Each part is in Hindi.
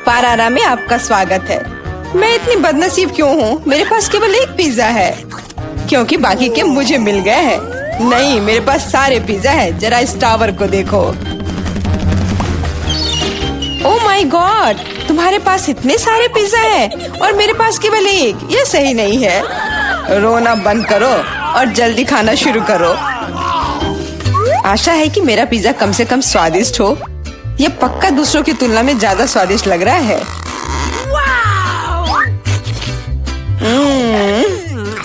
पारारा में आपका स्वागत है। मैं इतनी बदनसीब क्यों हूँ? मेरे पास केवल एक पिज्जा है क्योंकि बाकी के मुझे मिल गए हैं। नहीं, मेरे पास सारे पिज्जा है। जरा इस टावर को देखो। ओह माय गॉड, तुम्हारे पास इतने सारे पिज्जा हैं और मेरे पास केवल एक। ये सही नहीं है। रोना बंद करो और जल्दी खाना शुरू करो। आशा है कि मेरा पिज्जा कम से कम स्वादिष्ट हो। ये पक्का दूसरों की तुलना में ज्यादा स्वादिष्ट लग रहा है।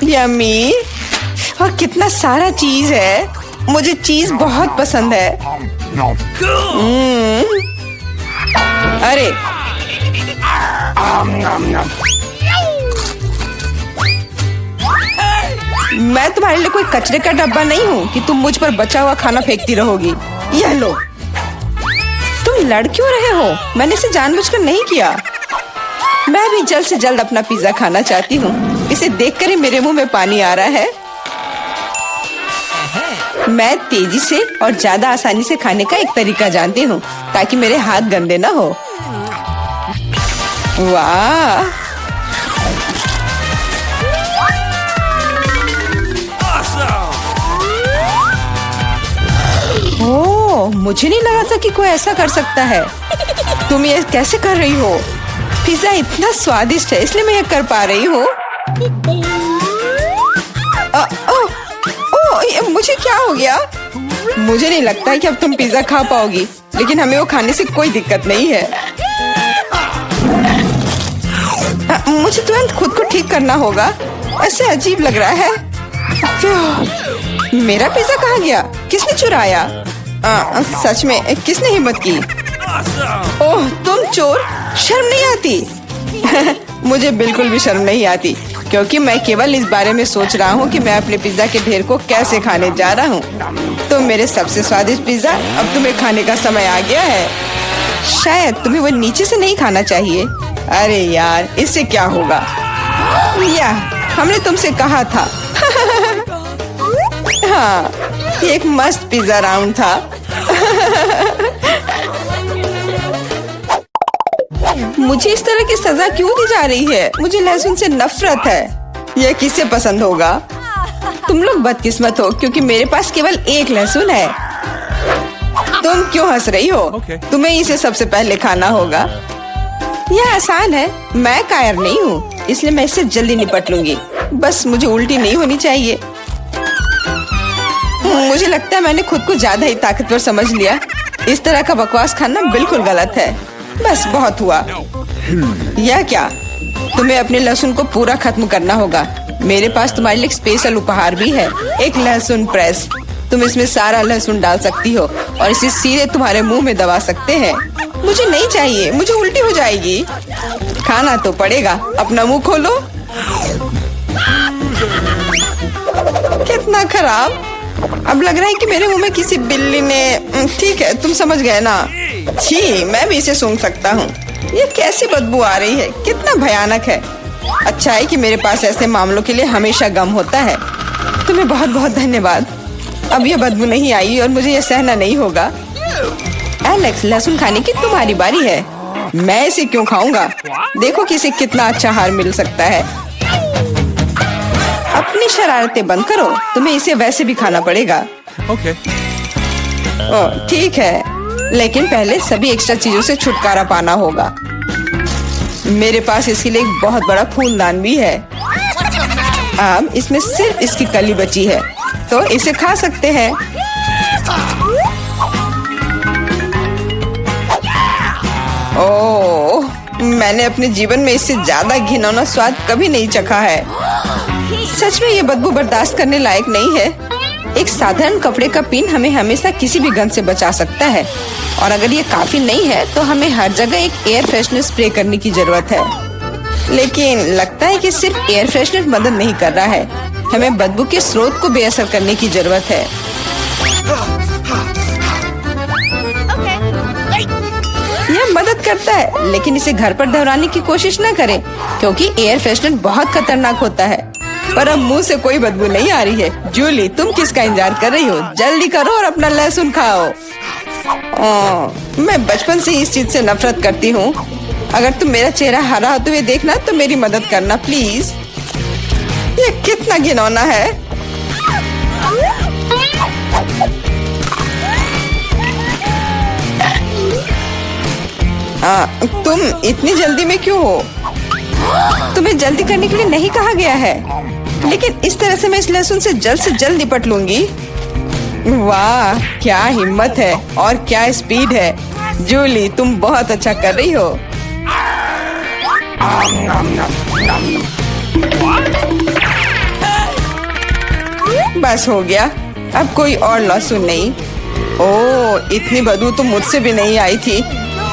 यम्मी। और कितना सारा चीज है। मुझे चीज बहुत पसंद है। अरे मैं तुम्हारे लिए कोई कचरे का डब्बा नहीं हूँ कि तुम मुझ पर बचा हुआ खाना फेंकती रहोगी। यह लो। तुम लड़ क्यों रहे हो? मैंने इसे जानबूझकर नहीं किया। मैं भी जल्द से जल्द अपना पिज्जा खाना चाहती हूँ। इसे देखकर ही मेरे मुंह में पानी आ रहा है। मैं तेजी से और ज्यादा आसानी से खाने का एक तरीका जानती हूँ ताकि मेरे हाथ गंदे ना हो। वाह, ओह, मुझे नहीं लगा था कि कोई ऐसा कर सकता है। तुम ये कैसे कर रही हो? पिज्जा इतना स्वादिष्ट है इसलिए मैं ये कर पा रही हूँ। मुझे क्या हो गया? मुझे नहीं लगता है कि अब तुम पिज्जा खा पाओगी, लेकिन हमें वो खाने से कोई दिक्कत नहीं है। मुझे तुरंत खुद को ठीक करना होगा। ऐसे अजीब लग रहा है। मेरा पिज्जा कहाँ गया? किसने चुराया? सच में किसने हिम्मत की? ओह, तुम चोर! शर्म नहीं आती? मुझे बिल्कुल भी शर्म नहीं आती क्योंकि मैं केवल इस बारे में सोच रहा हूँ कि मैं अपने पिज्जा के ढेर को कैसे खाने जा रहा हूँ। तो मेरे सबसे स्वादिष्ट पिज्जा अब तुम्हें खाने का समय आ गया है। शायद तुम्हें वो नीचे से नहीं खाना चाहिए। अरे यार, इससे क्या होगा? या हमने तुमसे कहा था। हाँ, ये एक मस्त पिज्जा राउंड था। मुझे इस तरह की सजा क्यों दी जा रही है? मुझे लहसुन से नफरत है। यह किसे पसंद होगा? तुम लोग बदकिस्मत हो क्योंकि मेरे पास केवल एक लहसुन है। तुम क्यों हंस रही हो? तुम्हें इसे सबसे पहले खाना होगा। यह आसान है। मैं कायर नहीं हूँ इसलिए मैं इससे जल्दी निपट लूंगी। बस मुझे उल्टी नहीं होनी चाहिए। मुझे लगता है मैंने खुद को ज्यादा ही ताकतवर समझ लिया। इस तरह का बकवास खाना बिल्कुल गलत है। बस बहुत हुआ। यह क्या? तुम्हें अपने लहसुन को पूरा खत्म करना होगा। मेरे पास तुम्हारे लिए एक स्पेशल उपहार भी है, एक लहसुन प्रेस। तुम इसमें सारा लहसुन डाल सकती हो और इसे सीधे तुम्हारे मुंह में दबा सकते हैं। मुझे नहीं चाहिए, मुझे उल्टी हो जाएगी। खाना तो पड़ेगा। अपना मुंह खोलो। कितना खराब। अब लग रहा है कि मेरे मुंह में किसी बिल्ली ने। ठीक है, तुम समझ गए ना? छी, मैं भी इसे सूंघ सकता हूँ। ये कैसी बदबू आ रही है? कितना भयानक है। अच्छा है कि मेरे पास ऐसे मामलों के लिए हमेशा गम होता है। तुम्हें बहुत बहुत धन्यवाद। अब यह बदबू नहीं आई और मुझे यह सहना नहीं होगा। एलेक्स, लहसुन खाने की तुम्हारी बारी है। मैं इसे क्यों खाऊंगा? देखो कि इसे कितना अच्छा आहार मिल सकता है। अपनी शरारतें बंद करो। तुम्हें इसे वैसे भी खाना पड़ेगा। ओके। ओह, ठीक है, लेकिन पहले सभी एक्स्ट्रा चीजों से छुटकारा पाना होगा। मेरे पास इसके लिए एक बहुत बड़ा फूलदान भी है। अब इसमें सिर्फ इसकी कली बची है, तो इसे खा सकते हैं। ओह, मैंने अपने जीवन में इससे ज्यादा घिनौना स्वाद कभी नहीं चखा है। सच में ये बदबू बर्दाश्त करने लायक नहीं है। एक साधारण कपड़े का पिन हमें हमेशा किसी भी गंध से बचा सकता है, और अगर ये काफी नहीं है तो हमें हर जगह एक एयर फ्रेशनर स्प्रे करने की जरूरत है। लेकिन लगता है कि सिर्फ एयर फ्रेशनर मदद नहीं कर रहा है। हमें बदबू के स्रोत को बेअसर करने की जरूरत है। यह मदद करता है, लेकिन इसे घर पर दोहराने की कोशिश न करें क्योंकि एयर फ्रेशनर बहुत खतरनाक होता है। पर अब मुंह से कोई बदबू नहीं आ रही है। जूली, तुम किसका इंतजार कर रही हो? जल्दी करो और अपना लहसुन खाओ। मैं बचपन से इस चीज से नफरत करती हूँ। अगर तुम मेरा चेहरा हरा होते हुए देखना तो मेरी मदद करना प्लीज। ये कितना घिनौना है। तुम इतनी जल्दी में क्यों हो? तुम्हें जल्दी करने के लिए नहीं कहा गया है, लेकिन इस तरह से मैं इस लहसुन से जल्द निपट लूंगी। वाह, क्या हिम्मत है और क्या स्पीड है। जूली, तुम बहुत अच्छा कर रही हो। बस हो गया, अब कोई और लहसुन नहीं। ओह, इतनी बदबू तो मुझसे भी नहीं आई थी।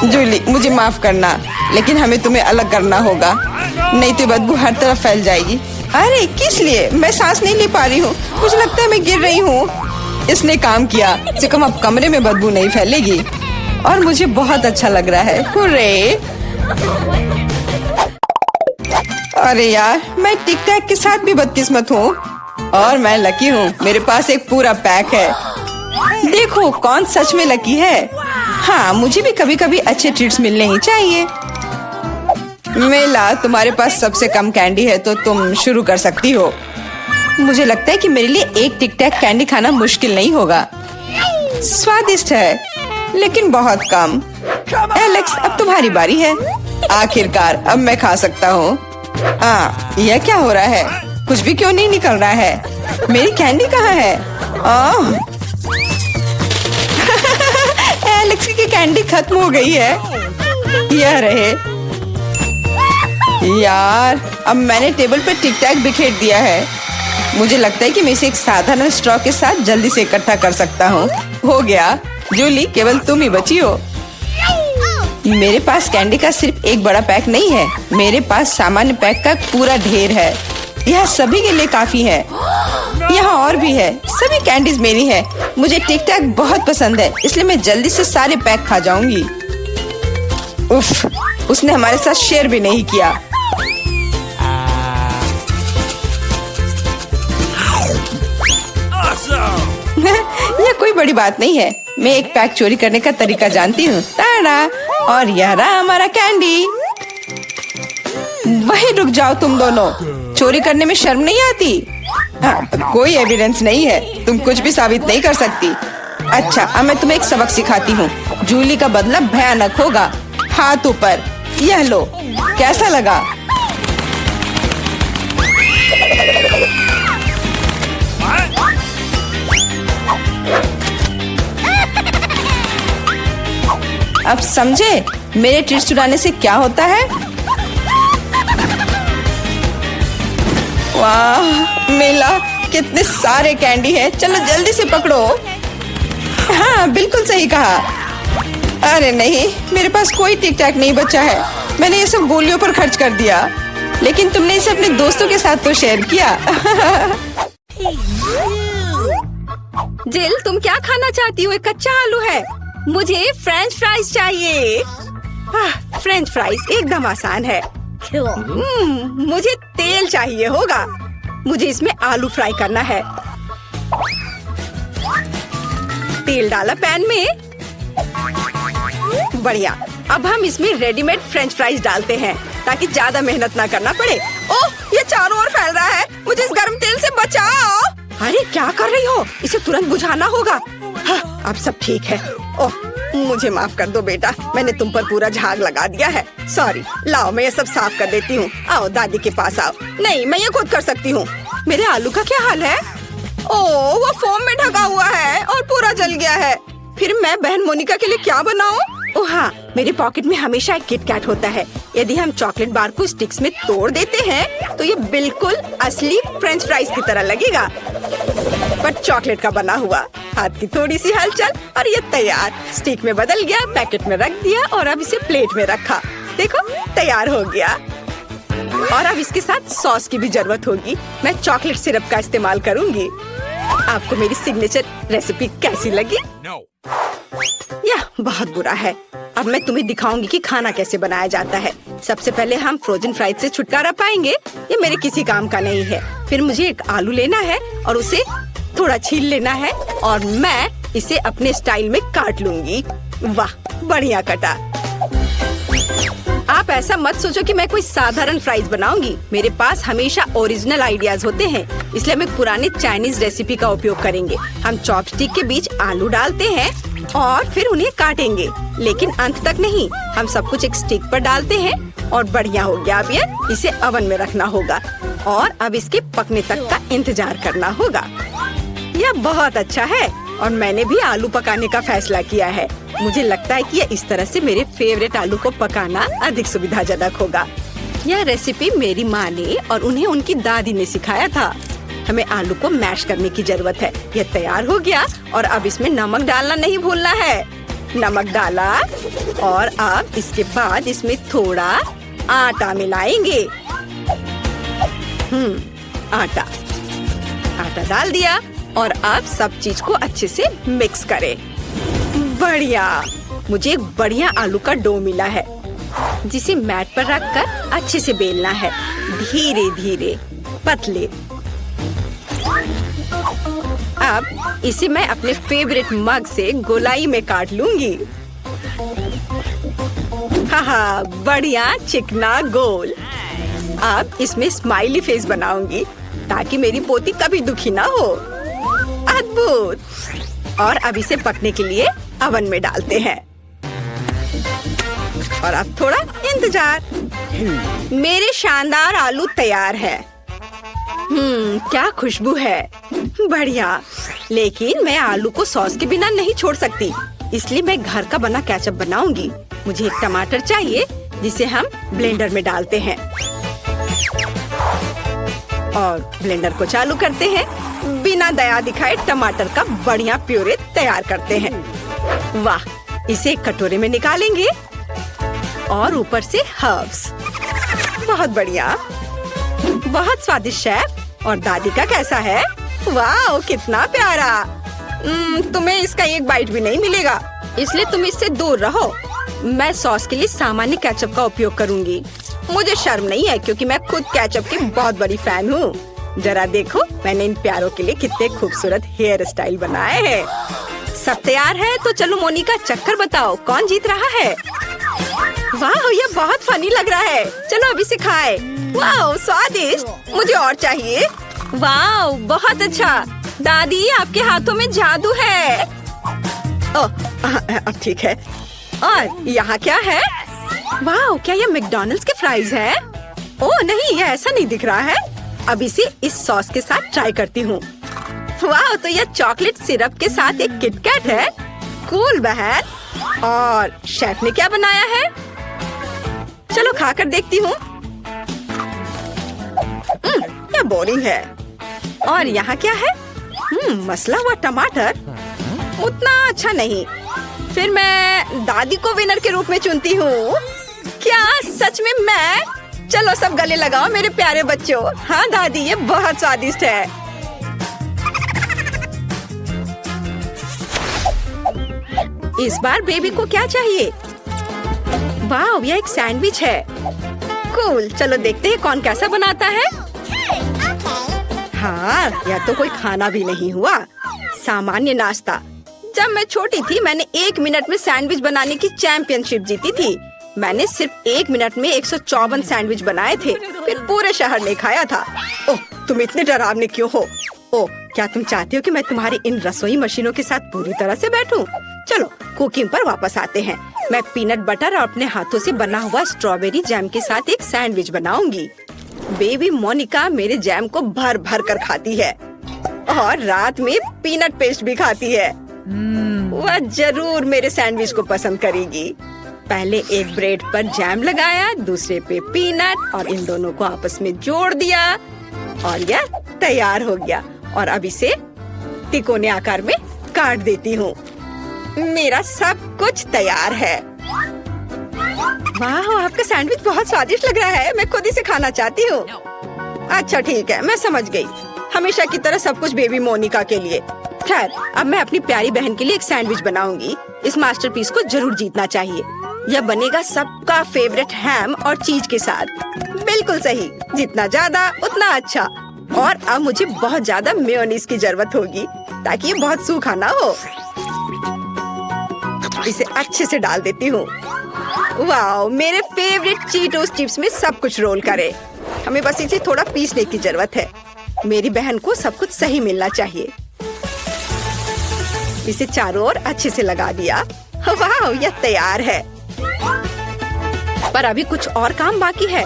जूली, मुझे माफ करना, लेकिन हमें तुम्हें अलग करना होगा, नहीं तो बदबू हर तरफ फैल जाएगी। अरे किस लिए? मैं सांस नहीं ले पा रही हूँ, मुझे लगता है मैं गिर रही हूँ। इसने काम किया, से कम अब कमरे में बदबू नहीं फैलेगी और मुझे बहुत अच्छा लग रहा है। हुर्रे! अरे यार, मैं टिक टैक के साथ भी बदकिस्मत हूँ और मैं लकी हूँ, मेरे पास एक पूरा पैक है। देखो कौन सच में लकी है। हाँ, मुझे भी कभी कभी अच्छे ट्रीट्स मिलने ही चाहिए। मेला, तुम्हारे पास सबसे कम कैंडी है तो तुम शुरू कर सकती हो। मुझे लगता है कि मेरे लिए एक टिक टैक कैंडी खाना मुश्किल नहीं होगा। स्वादिष्ट है लेकिन बहुत कम। एलेक्स, अब तुम्हारी बारी है। आखिरकार अब मैं खा सकता हूँ। यह क्या हो रहा है? कुछ भी क्यों नहीं निकल रहा है? मेरी कैंडी कहाँ है? एलेक्स की कैंडी खत्म हो गई है। यह रहे। यार, अब मैंने टेबल पर टिक टैक बिखेर दिया है। मुझे लगता है कि मैं इसे एक साधारण स्ट्रॉ के साथ जल्दी से इकट्ठा कर सकता हूँ। हो गया। जूली, केवल तुम ही बची हो। मेरे पास कैंडी का सिर्फ एक बड़ा पैक नहीं है, मेरे पास सामान्य पैक का पूरा ढेर है। यह सभी के लिए काफी है। यहाँ और भी है। सभी कैंडीज मेरी है। मुझे टिक टैक बहुत पसंद है, इसलिए मैं जल्दी से सारे पैक खा जाऊंगी। उफ, उसने हमारे साथ शेयर भी नहीं किया। यह कोई बड़ी बात नहीं है। मैं एक पैक चोरी करने का तरीका जानती हूँ। ताड़ा! और यह रहा हमारा कैंडी। वहीं रुक जाओ तुम दोनों। चोरी करने में शर्म नहीं आती? कोई एविडेंस नहीं है, तुम कुछ भी साबित नहीं कर सकती। अच्छा, अब मैं तुम्हें एक सबक सिखाती हूँ। जूली का बदला भयानक होगा। हाथ ऊपर। यह लो, कैसा लगा? अब समझे मेरे ट्रीट्स चुराने से क्या होता है? वाह मेला, कितने सारे कैंडी हैं। चलो जल्दी से पकड़ो। हाँ, बिल्कुल सही कहा। अरे नहीं, मेरे पास कोई टिक टैक नहीं बचा है। मैंने ये सब गोलियों पर खर्च कर दिया। लेकिन तुमने इसे अपने दोस्तों के साथ तो शेयर किया। जिल, तुम क्या खाना चाहती हो? एक कच्चा आलू है। मुझे फ्रेंच फ्राइज चाहिए। फ्रेंच फ्राइज एकदम आसान है। मुझे तेल चाहिए होगा। मुझे इसमें आलू फ्राई करना है। तेल डाला पैन में। बढ़िया। अब हम इसमें रेडीमेड फ्रेंच फ्राइज डालते हैं ताकि ज्यादा मेहनत ना करना पड़े। ओह, ये चारों ओर फैल रहा है। मुझे इस गर्म तेल से बचाओ। अरे क्या कर रही हो? इसे तुरंत बुझाना होगा। हाँ, अब सब ठीक है। ओह, मुझे माफ कर दो बेटा, मैंने तुम पर पूरा झाग लगा दिया है। सॉरी। लाओ, मैं ये सब साफ कर देती हूँ। आओ दादी के पास आओ। नहीं, मैं ये खुद कर सकती हूँ। मेरे आलू का क्या हाल है? ओह, वो फोम में ढका हुआ है और पूरा जल गया है। फिर मैं बहन मोनिका के लिए क्या बनाऊँ? ओह हाँ, मेरे पॉकेट में हमेशा एक किट कैट होता है। यदि हम चॉकलेट बार को स्टिक्स में तोड़ देते हैं तो ये बिल्कुल असली फ्रेंच फ्राइज की तरह लगेगा, पर चॉकलेट का बना हुआ। हाथ की थोड़ी सी हलचल और ये तैयार। स्टिक में बदल गया, पैकेट में रख दिया और अब इसे प्लेट में रखा। देखो, तैयार हो गया। और अब इसके साथ सॉस की भी जरूरत होगी। मैं चॉकलेट सिरप का इस्तेमाल करूंगी। आपको मेरी सिग्नेचर रेसिपी कैसी लगी? यह बहुत बुरा है। अब मैं तुम्हें दिखाऊंगी कि खाना कैसे बनाया जाता है। सबसे पहले हम फ्रोजन फ्राइज से छुटकारा पाएंगे। ये मेरे किसी काम का नहीं है। फिर मुझे एक आलू लेना है और उसे थोड़ा छील लेना है और मैं इसे अपने स्टाइल में काट लूंगी। वाह, बढ़िया कटा। आप ऐसा मत सोचो कि मैं कोई साधारण फ्राइज बनाऊंगी। मेरे पास हमेशा ओरिजिनल आइडियाज होते हैं, इसलिए हम एक पुराने चाइनीज रेसिपी का उपयोग करेंगे। हम चॉपस्टिक के बीच आलू डालते हैं और फिर उन्हें काटेंगे, लेकिन अंत तक नहीं। हम सब कुछ एक स्टिक पर डालते हैं और बढ़िया हो गया। अब ये इसे ओवन में रखना होगा और अब इसके पकने तक का इंतजार करना होगा। यह बहुत अच्छा है और मैंने भी आलू पकाने का फैसला किया है। मुझे लगता है कि यह इस तरह से मेरे फेवरेट आलू को पकाना अधिक सुविधाजनक होगा। यह रेसिपी मेरी माँ ने और उन्हें उनकी दादी ने सिखाया था। हमें आलू को मैश करने की जरूरत है। यह तैयार हो गया और अब इसमें नमक डालना नहीं भूलना है। नमक डाला और अब इसके बाद इसमें थोड़ा आटा मिलाएंगे। आटा डाल दिया और अब सब चीज को अच्छे से मिक्स करें। बढ़िया, मुझे एक बढ़िया आलू का डो मिला है जिसे मैट पर रखकर अच्छे से बेलना है, धीरे धीरे पतले। अब इसे मैं अपने फेवरेट मग से गोलाई में काट लूंगी। हाँ, बढ़िया चिकना गोल। अब इसमें स्माइली फेस बनाऊंगी ताकि मेरी पोती कभी दुखी ना हो। अद्भुत। और अब इसे पकने के लिए ओवन में डालते हैं और अब थोड़ा इंतजार। मेरे शानदार आलू तैयार है। क्या खुशबू है, बढ़िया। लेकिन मैं आलू को सॉस के बिना नहीं छोड़ सकती, इसलिए मैं घर का बना केचप बनाऊंगी। मुझे एक टमाटर चाहिए जिसे हम ब्लेंडर में डालते हैं और ब्लेंडर को चालू करते हैं। बिना दया दिखाए टमाटर का बढ़िया प्यूरे तैयार करते हैं। वाह, इसे एक कटोरे में निकालेंगे और ऊपर से हर्ब्स। बहुत बढ़िया, बहुत स्वादिष्ट शेफ। और दादी का कैसा है? वाह, कितना प्यारा। तुम्हें इसका एक बाइट भी नहीं मिलेगा, इसलिए तुम इससे दूर रहो। मैं सॉस के लिए सामान्य केचप का उपयोग करूंगी। मुझे शर्म नहीं है क्योंकि मैं खुद केचप की बहुत बड़ी फैन हूँ। जरा देखो, मैंने इन प्यारों के लिए कितने खूबसूरत हेयर स्टाइल बनाए हैं। सब तैयार है तो चलो मोनिका, चक्कर बताओ कौन जीत रहा है। वाह, ये बहुत फनी लग रहा है। चलो अभी से खाए। वाह, स्वादिष्ट, मुझे और चाहिए। वाह, बहुत अच्छा। दादी, आपके हाथों में जादू है। अब ठीक है। और यहाँ क्या है? वाह, क्या ये मैकडॉनल्ड्स के फ्राइज हैं? ओह नहीं, ये ऐसा नहीं दिख रहा है। अब इसे इस सॉस के साथ ट्राई करती हूँ। वाह, तो यह चॉकलेट सिरप के साथ एक किटकैट है। कूल बहन। और शेफ ने क्या बनाया है? चलो खाकर देखती हूँ। यह बोरिंग है। और यहाँ क्या है? मसला हुआ टमाटर। उतना अच्छा नहीं। फिर मैं दादी को विनर के रूप में चुनती हूँ। क्या सच में मैं? चलो सब गले लगाओ मेरे प्यारे बच्चों। हाँ दादी, ये बहुत स्वादिष्ट है। इस बार बेबी को क्या चाहिए? वाह, यह एक सैंडविच है। कूल, चलो देखते हैं कौन कैसा बनाता है। हाँ, यह तो कोई खाना भी नहीं हुआ, सामान्य नाश्ता। जब मैं छोटी थी मैंने 1 मिनट में सैंडविच बनाने की चैंपियनशिप जीती थी। मैंने सिर्फ 1 मिनट में 154 सैंडविच बनाए थे, फिर पूरे शहर ने खाया था। ओह, तुम इतने डरावने क्यों हो? ओह, क्या तुम चाहते हो कि मैं तुम्हारी इन रसोई मशीनों के साथ पूरी तरह से बैठूं? चलो कुकिंग पर वापस आते हैं। मैं पीनट बटर और अपने हाथों से बना हुआ स्ट्रॉबेरी जैम के साथ एक सैंडविच बनाऊंगी। बेबी मोनिका मेरे जैम को भर भर कर खाती है और रात में पीनट पेस्ट भी खाती है। वह जरूर मेरे सैंडविच को पसंद करेगी। पहले एक ब्रेड पर जैम लगाया, दूसरे पे पीनट और इन दोनों को आपस में जोड़ दिया और यह तैयार हो गया। और अब इसे तिकोने आकार में काट देती हूँ। मेरा सब कुछ तैयार है। वाह, आपका सैंडविच बहुत स्वादिष्ट लग रहा है। मैं खुद इसे खाना चाहती हूँ। अच्छा ठीक है, मैं समझ गई। हमेशा की तरह सब कुछ बेबी मोनिका के लिए। खैर, अब मैं अपनी प्यारी बहन के लिए एक सैंडविच बनाऊंगी। इस मास्टरपीस को जरूर जीतना चाहिए। यह बनेगा सबका फेवरेट हैम और चीज के साथ। बिल्कुल सही, जितना ज्यादा उतना अच्छा। और अब मुझे बहुत ज्यादा मेयोनीज की जरूरत होगी ताकि ये बहुत सूखा ना हो। इसे अच्छे से डाल देती हूँ। वाह, मेरे फेवरेट चीटोस चिप्स में सब कुछ रोल करे। हमें बस इसे थोड़ा पीसने की जरूरत है। मेरी बहन को सब कुछ सही मिलना चाहिए। इसे चारों ओर अच्छे से लगा दिया। वाह, यह तैयार है। पर अभी कुछ और काम बाकी है।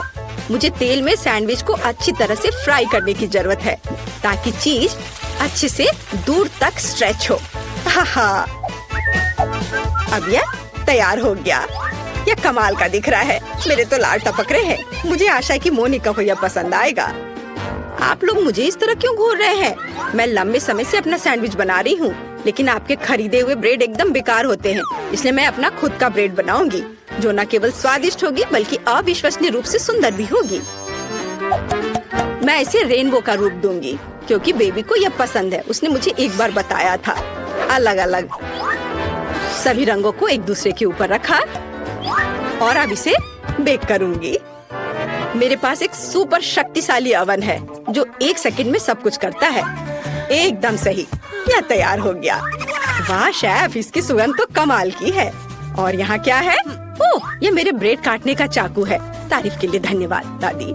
मुझे तेल में सैंडविच को अच्छी तरह से फ्राई करने की जरूरत है ताकि चीज अच्छे से दूर तक स्ट्रेच हो। हाँ, अब यह तैयार हो गया। यह कमाल का दिख रहा है। मेरे तो लाल टपक रहे हैं। मुझे आशा है कि मोनिका को यह पसंद आएगा। आप लोग मुझे इस तरह क्यों घूर रहे हैं? मैं लंबे समय से अपना सैंडविच बना रही हूँ, लेकिन आपके खरीदे हुए ब्रेड एकदम बेकार होते हैं। इसलिए मैं अपना खुद का ब्रेड बनाऊंगी, जो न केवल स्वादिष्ट होगी बल्कि अविश्वसनीय रूप से सुंदर भी होगी। मैं इसे रेनबो का रूप दूंगी क्योंकि बेबी को यह पसंद है। उसने मुझे एक बार बताया था। अलग अलग सभी रंगों को एक दूसरे के ऊपर रखा और अब इसे बेक करूंगी। मेरे पास एक सुपर शक्तिशाली ओवन है जो 1 सेकंड में सब कुछ करता है। एकदम सही, यह तैयार हो गया। वाह शेफ, इसकी सुगंध तो कमाल की है। और यहाँ क्या है? ओह, ये मेरे ब्रेड काटने का चाकू है। तारीफ के लिए धन्यवाद दादी।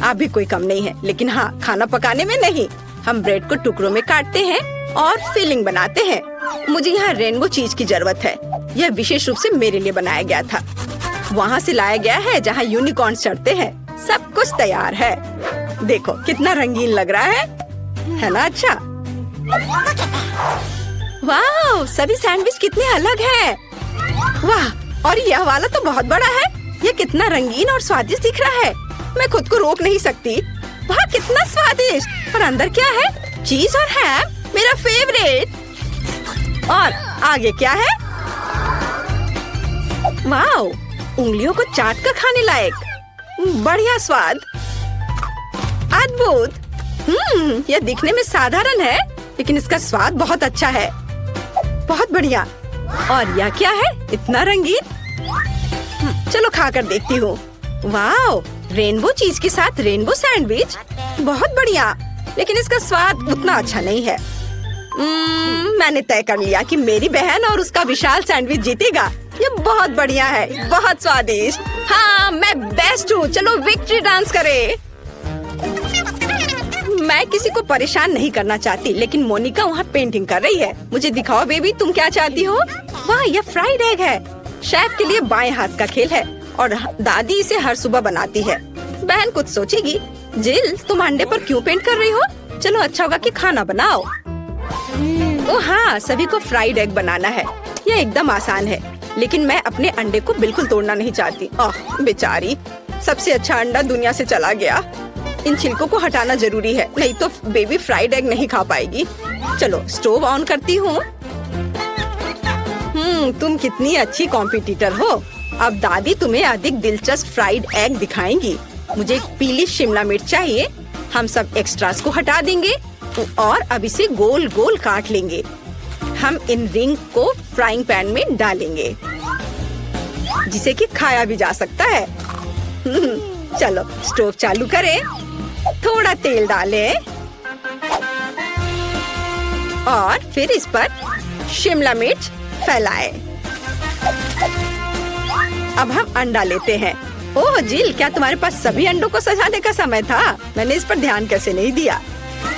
आप भी कोई कम नहीं है, लेकिन हाँ, खाना पकाने में नहीं। हम ब्रेड को टुकड़ों में काटते हैं और फिलिंग बनाते हैं। मुझे यहाँ रेनबो चीज की जरूरत है। यह विशेष रूप से मेरे लिए बनाया गया था। वहाँ से लाया गया है जहाँ यूनिकॉर्न चढ़ते हैं। सब कुछ तैयार है। देखो कितना रंगीन लग रहा है ना? अच्छा, वाह, सभी सैंडविच कितने अलग हैं। वाह, और यह वाला तो बहुत बड़ा है। यह कितना रंगीन और स्वादिष्ट दिख रहा है। मैं खुद को रोक नहीं सकती। वाह, कितना स्वादिष्ट। और अंदर क्या है? चीज और हैम, मेरा फेवरेट। और आगे क्या है? वाह, उंगलियों को चाट कर खाने लायक। बढ़िया स्वाद, अद्भुत। यह दिखने में साधारण है, लेकिन इसका स्वाद बहुत अच्छा है। बहुत बढ़िया। और यह क्या है? इतना रंगीन। चलो खाकर देखती हूँ। वाह, रेनबो चीज के साथ रेनबो सैंडविच, बहुत बढ़िया। लेकिन इसका स्वाद उतना अच्छा नहीं है। मैंने तय कर लिया कि मेरी बहन और उसका विशाल सैंडविच जीतेगा। ये बहुत बढ़िया है, बहुत स्वादिष्ट। हाँ, मैं बेस्ट हूँ। चलो विक्ट्री डांस करें। मैं किसी को परेशान नहीं करना चाहती, लेकिन मोनिका वहाँ पेंटिंग कर रही है। मुझे दिखाओ बेबी, तुम क्या चाहती हो? वाह, यह फ्राइड एग है। शेफ के लिए बाएं हाथ का खेल है और दादी इसे हर सुबह बनाती है। बहन कुछ सोचेगी। जिल, तुम अंडे पर क्यों पेंट कर रही हो? चलो अच्छा होगा कि खाना बनाओ। ओ हाँ, सभी को फ्राइड एग बनाना है। यह एकदम आसान है, लेकिन मैं अपने अंडे को बिल्कुल तोड़ना नहीं चाहती। ओह बेचारी, सबसे अच्छा अंडा दुनिया से चला गया। इन छिलकों को हटाना जरूरी है, नहीं तो बेबी फ्राइड एग नहीं खा पाएगी। चलो स्टोव ऑन करती हूँ। तुम कितनी अच्छी कॉम्पिटिटर हो। अब दादी तुम्हें अधिक दिलचस्प फ्राइड एग दिखाएंगी। मुझे एक पीली शिमला मिर्च चाहिए। हम सब एक्स्ट्रास को हटा देंगे और अब इसे गोल गोल काट लेंगे। हम इन रिंग को फ्राइंग पैन में डालेंगे, जिसे कि खाया भी जा सकता है। चलो स्टोव चालू करें, थोड़ा तेल डालें और फिर इस पर शिमला मिर्च फैलाएं। अब हम अंडा लेते हैं। ओह जिल, क्या तुम्हारे पास सभी अंडों को सजाने का समय था? मैंने इस पर ध्यान कैसे नहीं दिया।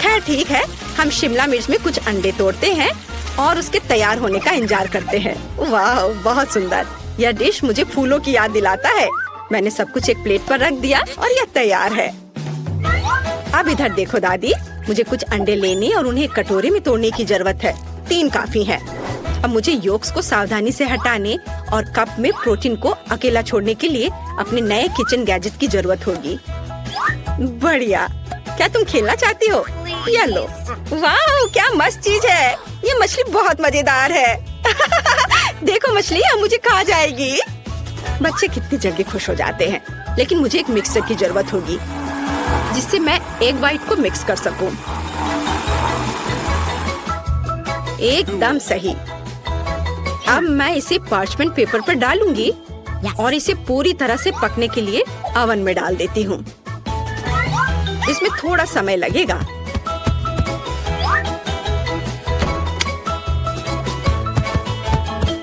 खैर ठीक है, हम शिमला मिर्च में कुछ अंडे तोड़ते हैं और उसके तैयार होने का इंतजार करते हैं। वाह, बहुत सुंदर। यह डिश मुझे फूलों की याद दिलाता है। मैंने सब कुछ एक प्लेट पर रख दिया और यह तैयार है। अब इधर देखो दादी, मुझे कुछ अंडे लेने और उन्हें एक कटोरे में तोड़ने की जरूरत है। 3 काफी है। अब मुझे योक्स को सावधानी से हटाने और कप में प्रोटीन को अकेला छोड़ने के लिए अपने नए किचन गैजेट की जरूरत होगी। बढ़िया, क्या तुम खेलना चाहती हो? या लो। वाह, क्या मस्त चीज है। ये मछली बहुत मजेदार है। देखो मछली अब मुझे खा जाएगी। बच्चे कितनी जल्दी खुश हो जाते हैं। लेकिन मुझे एक मिक्सर की जरूरत होगी, जिससे मैं एग व्हाइट को मिक्स कर सकूं। एकदम सही। अब मैं इसे पार्चमेंट पेपर पर डालूंगी और इसे पूरी तरह से पकने के लिए ओवन में डाल देती हूँ। इसमें थोड़ा समय लगेगा।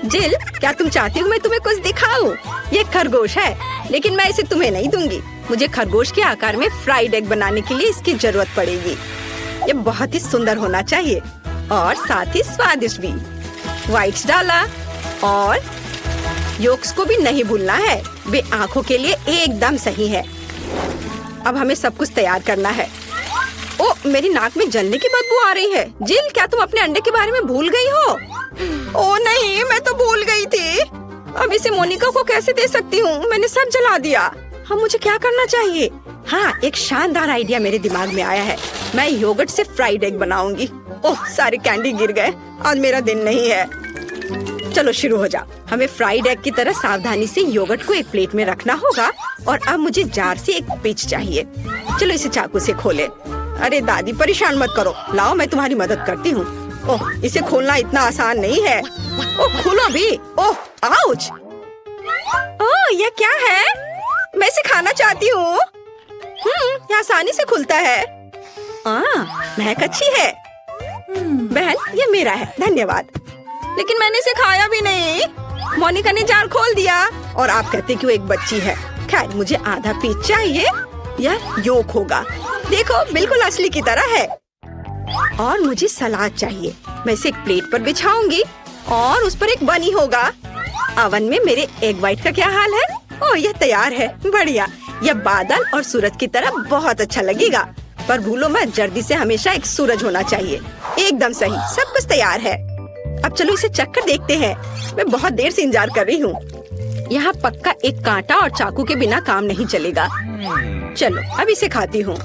जिल, क्या तुम चाहती हो मैं तुम्हें कुछ दिखाऊं? ये खरगोश है, लेकिन मैं इसे तुम्हें नहीं दूंगी। मुझे खरगोश के आकार में फ्राइड एग बनाने के लिए इसकी जरूरत पड़ेगी। ये बहुत ही सुंदर होना चाहिए और साथ ही स्वादिष्ट भी। व्हाइट्स डाला और योक्स को भी नहीं भूलना है, वे आंखों के लिए एकदम सही है। अब हमें सब कुछ तैयार करना है। ओ, मेरी नाक में जलने की बदबू आ रही है। जिल, क्या तुम अपने अंडे के बारे में भूल गई हो? ओ नहीं, मैं तो भूल गई थी। अब इसे मोनिका को कैसे दे सकती हूँ? मैंने सब जला दिया। हाँ, मुझे क्या करना चाहिए? हाँ, एक शानदार आइडिया मेरे दिमाग में आया है। मैं योगर्ट से फ्राइड एग बनाऊंगी। ओह, सारे कैंडी गिर गए। आज मेरा दिन नहीं है। चलो शुरू हो जाओ। हमें फ्राइड एग की तरह सावधानी से योगर्ट को एक प्लेट में रखना होगा और अब मुझे जार से एक पिंच चाहिए। चलो इसे चाकू से खोले। अरे दादी, परेशान मत करो, लाओ मैं तुम्हारी मदद करती हूँ। ओह, इसे खोलना इतना आसान नहीं है। ओह, खोलो भी। ओह, आउच। ओह, ये क्या है? मैं इसे खाना चाहती हूँ। ये आसानी से खुलता है। महक अच्छी है। बहन, ये मेरा है, धन्यवाद। लेकिन मैंने इसे खाया भी नहीं। मोनिका ने जार खोल दिया और आप कहते कि वो एक बच्ची है। खैर, मुझे आधा पीस चाहिए। यह योक होगा। देखो, बिल्कुल असली की तरह है। और मुझे सलाद चाहिए। मैं इसे एक प्लेट पर बिछाऊंगी और उस पर एक बनी होगा। ओवन में मेरे एग व्हाइट का क्या हाल है? ओह, यह तैयार है। बढ़िया। यह बादल और सूरज की तरह बहुत अच्छा लगेगा। पर भूलो मत, जल्दी से हमेशा एक सूरज होना चाहिए। एकदम सही, सब कुछ तैयार है। अब चलो इसे चख कर देखते हैं। मैं बहुत देर से इंतजार कर रही हूँ। यहाँ पक्का एक कांटा और चाकू के बिना काम नहीं चलेगा। चलो अब इसे खाती हूँ।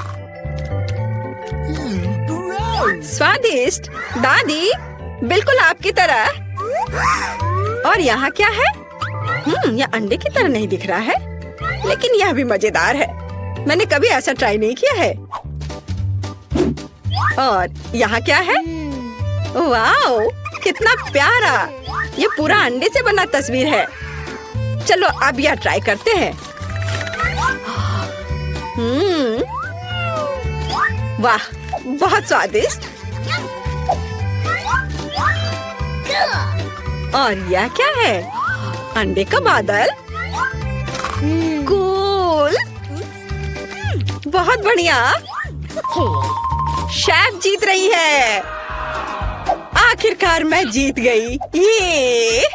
स्वादिष्ट दादी, बिल्कुल आपकी तरह। और यहाँ क्या है? यह अंडे की तरह नहीं दिख रहा है, लेकिन यह भी मजेदार है। मैंने कभी ऐसा ट्राई नहीं किया है। और यहाँ क्या है? वाओ, कितना प्यारा। ये पूरा अंडे से बना तस्वीर है। चलो अब यह ट्राई करते हैं। वाह, बहुत स्वादिष्ट। और यह क्या है? अंडे का बादल। कूल, बहुत बढ़िया। शेफ जीत रही है। आखिरकार मैं जीत गई। ये